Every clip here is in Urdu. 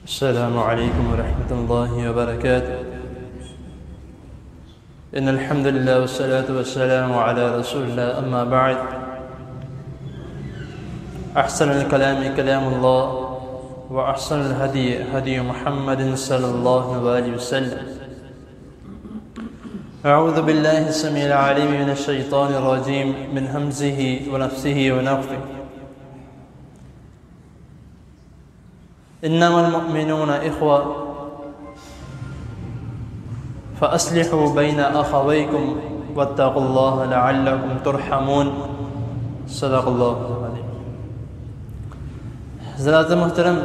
السلام عليكم ورحمة الله وبركاته. إن الحمد لله والصلاة والسلام على رسول الله. أما بعد، أحسن الكلام كلام الله، وأحسن الهدي هدي محمد صلى الله عليه وسلم. أعوذ بالله السميع العليم من الشيطان الرجيم من همزه ونفسه ونفثه. إنما المؤمنون إخوة فأصلحوا بين أخويكم واتقوا الله لعلكم ترحمون. صدق اللہ العظیم. حضرات محترم،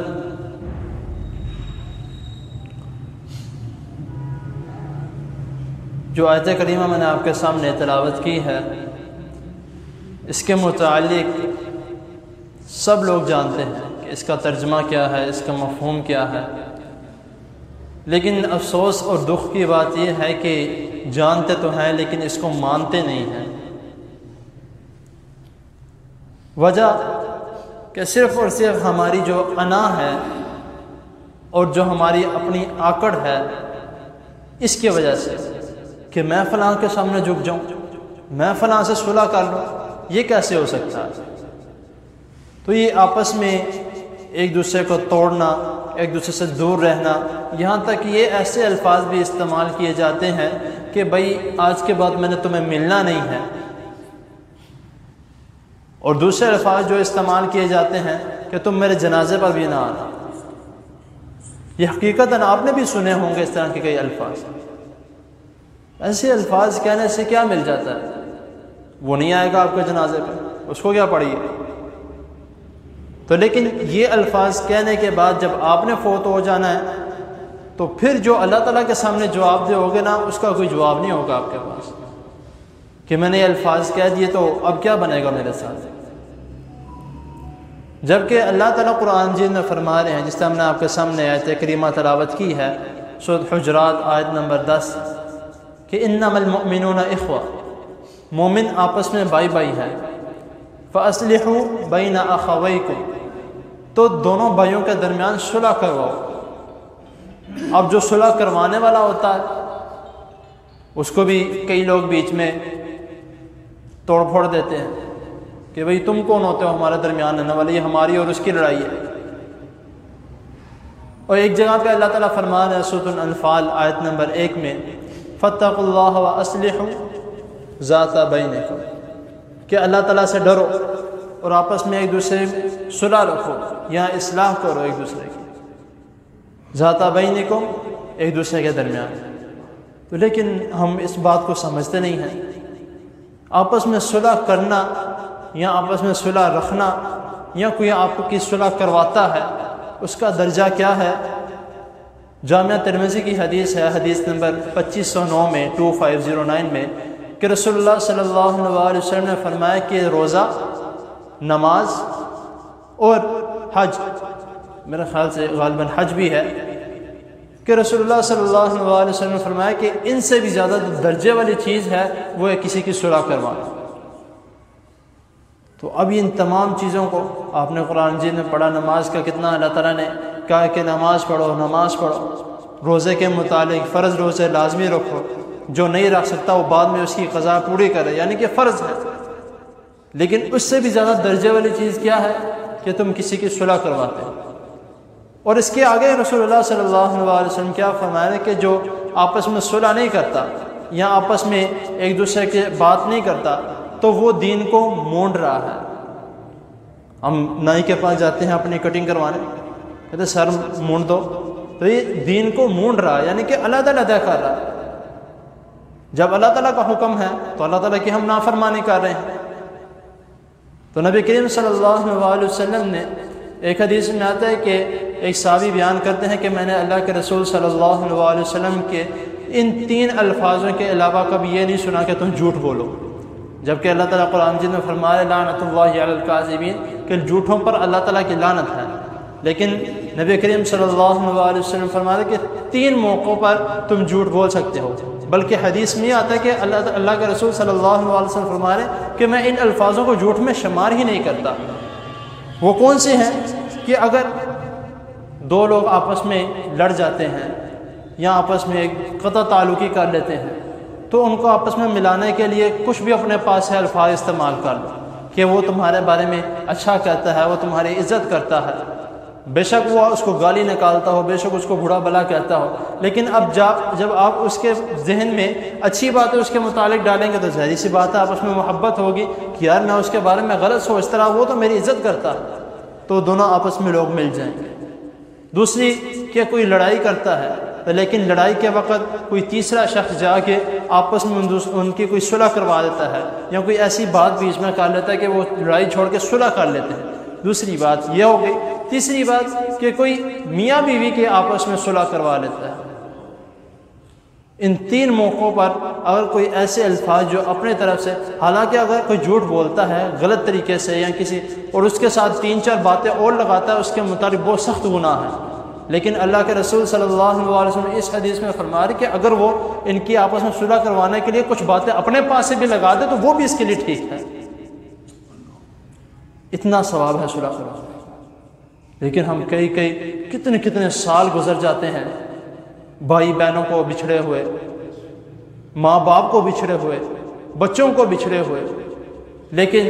جو آیت کریمہ میں نے آپ کے سامنے تلاوت کی ہے، اس کے متعلق سب لوگ جانتے ہیں کہ اس کا ترجمہ کیا ہے، اس کا مفہوم کیا ہے، لیکن افسوس اور دکھ کی بات یہ ہے کہ جانتے تو ہیں لیکن اس کو مانتے نہیں ہیں. وجہ کہ صرف اور صرف ہماری جو انا ہے اور جو ہماری اپنی آکڑ ہے، اس کی وجہ سے کہ میں فلاں کے سامنے جھک جاؤں، میں فلاں سے صلح کر لوں، یہ کیسے ہو سکتا ہے؟ تو یہ آپس میں ایک دوسرے کو توڑنا، ایک دوسرے سے دور رہنا، یہاں تک یہ ایسے الفاظ بھی استعمال کیے جاتے ہیں کہ بھائی آج کے بعد میں نے تمہیں ملنا نہیں ہے، اور دوسرے الفاظ جو استعمال کیے جاتے ہیں کہ تم میرے جنازے پر بھی نہ آنا. یہ حقیقتاً آپ نے بھی سنے ہوں گے اس طرح کے کئی الفاظ. ایسے الفاظ کہنے سے کیا مل جاتا ہے؟ وہ نہیں آئے گا آپ کے جنازے پہ، اس کو کیا پڑی ہے؟ تو لیکن یہ الفاظ کہنے کے بعد جب آپ نے فوت ہو جانا ہے تو پھر جو اللہ تعالیٰ کے سامنے جواب دے ہوگے نا، اس کا کوئی جواب نہیں ہوگا آپ کے پاس کہ میں نے یہ الفاظ کہہ دیے تو اب کیا بنے گا میرے ساتھ. جبکہ اللہ تعالیٰ قرآن مجید میں فرما رہے ہیں، جس طرح ہم نے آپ کے سامنے آیت کریمہ تلاوت کی ہے، سورۃ حجرات آیت نمبر 10، کہ انما المؤمنون اخوہ، مومن آپس میں بھائی بھائی ہیں. فاصلحوا بین اخویکم، تو دونوں بھائیوں کے درمیان صلح کرواؤ. اب جو صلح کروانے والا ہوتا ہے اس کو بھی کئی لوگ بیچ میں توڑ پھوڑ دیتے ہیں کہ بھئی تم کون ہوتے ہو ہمارے درمیان رہنے والے، یہ ہماری اور اس کی لڑائی ہے. اور ایک جگہ پہ اللہ تعالیٰ فرما رہے ہیں سورۃ الانفال آیت نمبر 1 میں، فاتقوا اللہ واصلحوا ذات بینکم، کہ اللہ تعالیٰ سے ڈرو اور آپس میں ایک دوسرے صلح رکھو یا اصلاح کرو ایک دوسرے کی، ذات بینکم، ایک دوسرے کے درمیان. تو لیکن ہم اس بات کو سمجھتے نہیں ہیں. آپس میں صلح کرنا یا آپس میں صلح رکھنا یا کوئی آپ کی صلح کرواتا ہے، اس کا درجہ کیا ہے؟ جامعہ ترمذی کی حدیث ہے، حدیث نمبر 2509 میں 2509 میں، کہ رسول اللہ صلی اللہ علیہ وسلم نے فرمایا کہ روزہ، نماز اور حج، میرے خیال سے غالباً حج بھی ہے، کہ رسول اللہ صلی اللہ علیہ وسلم نے فرمایا کہ ان سے بھی زیادہ درجے والی چیز ہے وہ ہے کسی کی صلح کروانا. تو اب ان تمام چیزوں کو آپ نے قرآن مجید میں پڑھا، نماز کا کتنا اللہ تعالیٰ نے کہا کہ نماز پڑھو، نماز پڑھو. روزے کے متعلق فرض روزے لازمی رکھو، جو نہیں رکھ سکتا وہ بعد میں اس کی قضا پوری کرے، یعنی کہ فرض ہے. لیکن اس سے بھی زیادہ درجے والی چیز کیا ہے کہ تم کسی کی صلح کرواتے ہو. اور اس کے آگے رسول اللہ صلی اللہ علیہ وسلم کیا فرمایا کہ جو آپس میں صلح نہیں کرتا یا آپس میں ایک دوسرے کی بات نہیں کرتا تو وہ دین کو مونڈ رہا ہے. ہم نائی کے پاس جاتے ہیں اپنی کٹنگ کروانے، کہتے سر مونڈ دو، تو یہ دین کو مونڈ رہا ہے، یعنی کہ اللہ تعالیٰ طے کر رہا ہے. جب اللہ تعالیٰ کا حکم ہے تو اللہ تعالیٰ کی ہم نافرمانی کر رہے ہیں. تو نبی کریم صلی اللہ علیہ وسلم نے ایک حدیث میں آتا ہے کہ ایک صحابی بیان کرتے ہیں کہ میں نے اللہ کے رسول صلی اللہ علیہ وسلم کے ان 3 الفاظوں کے علاوہ کبھی یہ نہیں سنا کہ تم جھوٹ بولو، جبکہ اللہ تعالیٰ قرآن مجید میں فرمایا لعنت اللہ علی الکاذبین، کہ جھوٹوں پر اللہ تعالیٰ کی لعنت ہے. لیکن نبی کریم صلی اللہ علیہ وسلم فرماتے کہ 3 موقعوں پر تم جھوٹ بول سکتے ہو. بلکہ حدیث میں آتا ہے کہ اللہ کے رسول صلی اللہ علیہ وسلم فرما رہے ہیں کہ میں ان الفاظوں کو جھوٹ میں شمار ہی نہیں کرتا. وہ کون سے ہیں؟ کہ اگر دو لوگ آپس میں لڑ جاتے ہیں یا آپس میں ایک قطع تعلقی کر لیتے ہیں تو ان کو آپس میں ملانے کے لیے کچھ بھی اپنے پاس ہے الفاظ استعمال کر لو کہ وہ تمہارے بارے میں اچھا کہتا ہے، وہ تمہاری عزت کرتا ہے، بے شک وہ اس کو گالی نکالتا ہو، بے شک اس کو برا بھلا کہتا ہو، لیکن اب جب آپ اس کے ذہن میں اچھی باتیں اس کے متعلق ڈالیں گے تو ظاہری سی بات ہے آپس میں محبت ہوگی کہ یار میں اس کے بارے میں غلط سوچتا رہا، وہ تو میری عزت کرتا ہے، تو دونوں آپس میں لوگ مل جائیں گے۔ دوسری کہ کوئی لڑائی کرتا ہے لیکن لڑائی کے وقت کوئی تیسرا شخص جا کے آپس میں ان کی کوئی صلح کروا دیتا ہے یا کوئی ایسی بات بیچ میں کر لیتا ہے کہ وہ لڑائی چھوڑ کے صلح کر لیتے ہیں، دوسری بات یہ ہو گئی۔ تیسری بات کہ کوئی میاں بیوی کے آپس میں صلح کروا لیتا ہے۔ ان تین موقعوں پر اگر کوئی ایسے الفاظ جو اپنے طرف سے، حالانکہ اگر کوئی جھوٹ بولتا ہے غلط طریقے سے یا کسی اور اس کے ساتھ 3-4 باتیں اور لگاتا ہے، اس کے مطابق بہت سخت گناہ ہے، لیکن اللہ کے رسول صلی اللہ علیہ وسلم اس حدیث میں فرما رہے کہ اگر وہ ان کی آپس میں صلح کروانے کے لیے کچھ باتیں اپنے پاس سے بھی لگا دے تو وہ بھی اس کے لیے ٹھیک ہے، اتنا ثواب ہے صلح کروانے۔ لیکن ہم کتنے سال گزر جاتے ہیں بھائی بہنوں کو بچھڑے ہوئے، ماں باپ کو بچھڑے ہوئے، بچوں کو بچھڑے ہوئے، لیکن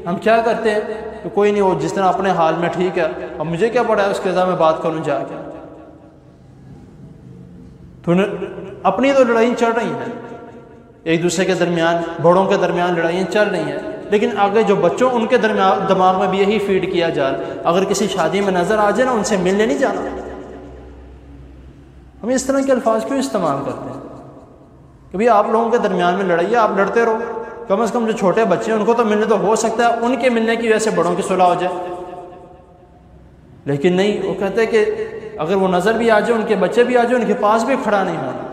ہم کیا کرتے ہیں کہ کوئی نہیں، وہ جس طرح اپنے حال میں ٹھیک ہے، اب مجھے کیا پڑا ہے اس کے ساتھ میں بات کروں جا کے۔ تو اپنی تو لڑائیں چل رہی ہیں، ایک دوسرے کے درمیان، بڑوں کے درمیان لڑائیں چل رہی ہیں، لیکن آگے جو بچوں ان کے درمیان دماغ میں بھی یہی فیڈ کیا جا رہا ہے، اگر کسی شادی میں نظر آ جائے نا ان سے ملنے نہیں جانا۔ ہم اس طرح کے الفاظ کیوں استعمال کرتے ہیں کہ بھئی آپ لوگوں کے درمیان میں لڑائی ہے، آپ لڑتے رہو، کم از کم جو چھوٹے بچے ہیں ان کو تو ملنے تو ہو سکتا ہے، ان کے ملنے کی وجہ سے بڑوں کی صلح ہو جائے، لیکن نہیں، وہ کہتے ہیں کہ اگر وہ نظر بھی آ جائے، ان کے بچے بھی آ جائے، ان کے پاس بھی کھڑا نہیں ہونا۔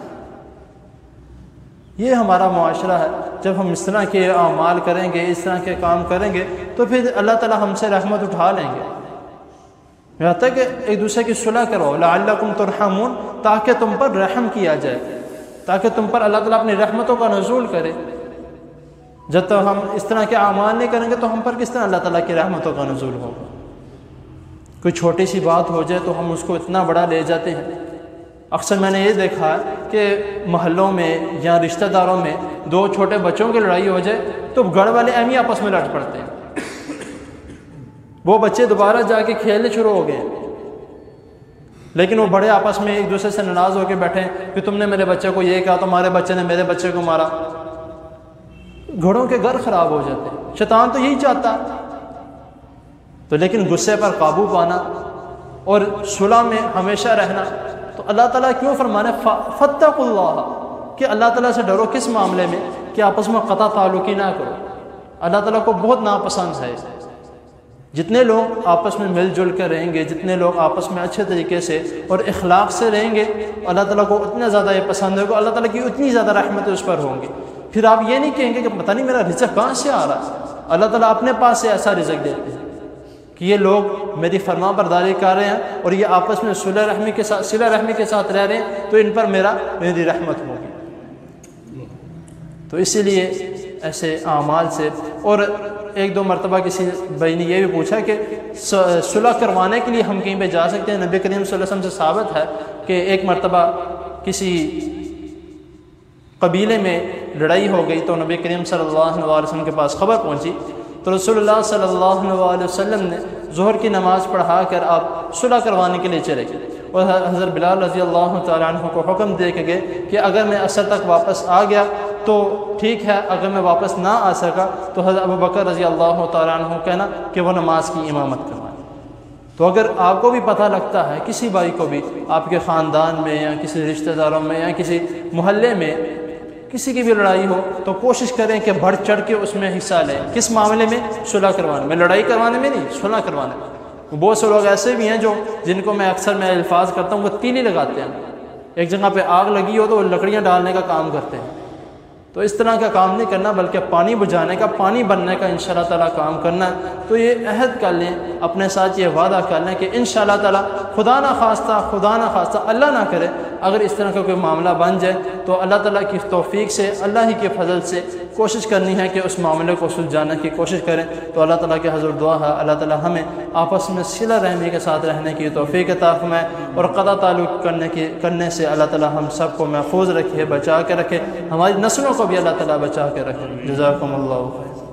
یہ ہمارا معاشرہ ہے۔ جب ہم اس طرح کے اعمال کریں گے، اس طرح کے کام کریں گے تو پھر اللہ تعالی ہم سے رحمت اٹھا لیں گے۔ یہاں تک کہ ایک دوسرے کی صلح کرو، لعلکم ترحمون، تاکہ تم پر رحم کیا جائے، تاکہ تم پر اللہ تعالیٰ اپنی رحمتوں کا نزول کرے۔ جب تک ہم اس طرح کے اعمال نہیں کریں گے تو ہم پر کس طرح اللہ تعالیٰ کی رحمتوں کا نزول ہوگا؟ کوئی چھوٹی سی بات ہو جائے تو ہم اس کو اتنا بڑا لے جاتے ہیں۔ اکثر میں نے یہ دیکھا ہے کہ محلوں میں یا رشتہ داروں میں دو چھوٹے بچوں کی لڑائی ہو جائے تو گھر والے اہم ہی آپس میں لڑ پڑتے ہیں، وہ بچے دوبارہ جا کے کھیلنے شروع ہو گئے، لیکن وہ بڑے آپس میں ایک دوسرے سے ناراض ہو کے بیٹھے کہ تم نے میرے بچے کو یہ کہا، تمہارے بچے نے میرے بچے کو مارا۔ گھروں کے گھر خراب ہو جاتے ہیں۔ شیطان تو یہی چاہتا ہے، تو لیکن غصے پر قابو پانا اور صلح میں ہمیشہ رہنا، تو اللہ تعالیٰ کیوں فرمانا فاتقوا اللہ، کہ اللہ تعالیٰ سے ڈرو۔ کس معاملے میں؟ کہ آپس میں قطع تعلقی نہ کرو۔ اللہ تعالیٰ کو بہت ناپسند ہے جتنے لوگ آپس میں مل جل کر رہیں گے، جتنے لوگ آپس میں اچھے طریقے سے اور اخلاق سے رہیں گے، اللہ تعالیٰ کو اتنا زیادہ یہ پسند ہوگا، اللہ تعالیٰ کی اتنی زیادہ رحمت اس پر ہوں گی۔ پھر آپ یہ نہیں کہیں گے کہ پتہ نہیں میرا رزق کہاں سے آ رہا ہے، اللہ تعالیٰ اپنے پاس سے ایسا رزق دیتے ہیں کہ یہ لوگ میری فرما برداری کر رہے ہیں اور یہ آپس میں صلہ رحمی کے ساتھ رہ رہے ہیں، تو ان پر میری رحمت ہوگی۔ تو اسی لیے ایسے اعمال سے، اور ایک دو مرتبہ کسی بھائی نے یہ بھی پوچھا کہ صلح کروانے کے لیے ہم کہیں پہ جا سکتے ہیں؟ نبی کریم صلی اللہ علیہ وسلم سے ثابت ہے کہ ایک مرتبہ کسی قبیلے میں لڑائی ہو گئی تو نبی کریم صلی اللہ علیہ وسلم کے پاس خبر پہنچی، تو رسول اللہ صلی اللہ علیہ وسلم نے ظہر کی نماز پڑھا کر آپ صلح کروانے کے لیے چلے گئے، اور حضرت بلال رضی اللہ تعالیٰ عنہ کو حکم دے کے گئے کہ اگر میں عصر تک واپس آ گیا تو ٹھیک ہے، اگر میں واپس نہ آ سکا تو حضرت ابو بکر رضی اللہ تعالیٰ عنہ کہنا کہ وہ نماز کی امامت کروائیں۔ تو اگر آپ کو بھی پتہ لگتا ہے، کسی بھائی کو بھی آپ کے خاندان میں یا کسی رشتہ داروں میں یا کسی محلے میں کسی کی بھی لڑائی ہو، تو کوشش کریں کہ بڑھ چڑھ کے اس میں حصہ لیں۔ کس معاملے میں؟ صلح کروانے میں، لڑائی کروانے میں نہیں، صلح کروانے میں۔ بہت سے لوگ ایسے بھی ہیں جن کو میں اکثر الفاظ کرتا ہوں، وہ تیلی لگاتے ہیں، ایک جگہ پہ آگ لگی ہو تو وہ لکڑیاں ڈالنے کا کام کرتے ہیں۔ تو اس طرح کا کام نہیں کرنا، بلکہ پانی بجھانے کا، پانی بننے کا انشاءاللہ تعالیٰ کام کرنا ہے۔ تو یہ عہد کر لیں اپنے ساتھ، یہ وعدہ کر لیں کہ انشاءاللہ تعالیٰ خدا نہ خواستہ اللہ نہ کرے اگر اس طرح کا کوئی معاملہ بن جائے تو اللہ تعالیٰ کی توفیق سے، اللہ ہی کے فضل سے کوشش کرنی ہے کہ اس معاملے کو سلجھانے کی کوشش کریں۔ تو اللہ تعالیٰ کے حضور دعا ہے اللہ تعالیٰ ہمیں آپس میں صلہ رحمی کے ساتھ رہنے کی توفیق عطا فرمائے، اور قطع تعلق کرنے سے اللہ تعالیٰ ہم سب کو محفوظ رکھے، بچا کے رکھے، ہماری نسلوں کو بھی اللہ تعالیٰ بچا کے رکھے۔ جزاکم اللہ خیر۔